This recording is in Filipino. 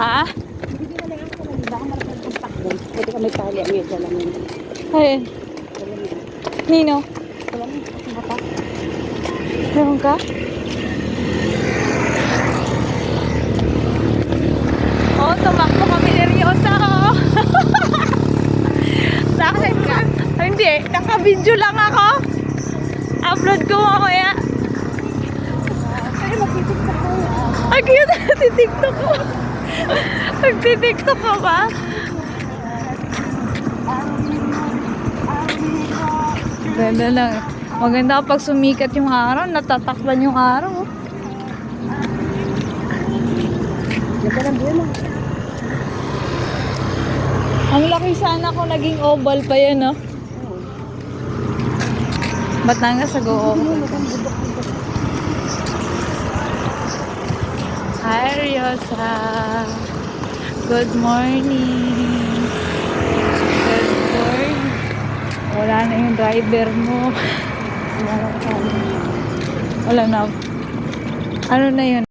Ha? Hindi na lang ako ng baka marapag kong takbo. Pwede ka may tali ang medyo lang yun. Ayun. Wala na. Nino? Wala na. Kasi mata. Meron ka? Oh, tumakbo kami neryosa, oh. Bakit ka? Hindi, naka-video lang ako. Upload ko mamaya. Ay, magtitiktok ko. Ay, cute. Nagtitiktok ko. Nagtitiktok ka ba? Ganda lang. Maganda kapag sumikat yung araw, natatakpan yung araw. Nagkalang buwan lang. Ang laki sana kung naging oval pa yan, no? Batangas sa go-oval. Hi, Riosa. Good morning. Good morning. Wala na yung driver mo. Wala na. Ano na yun?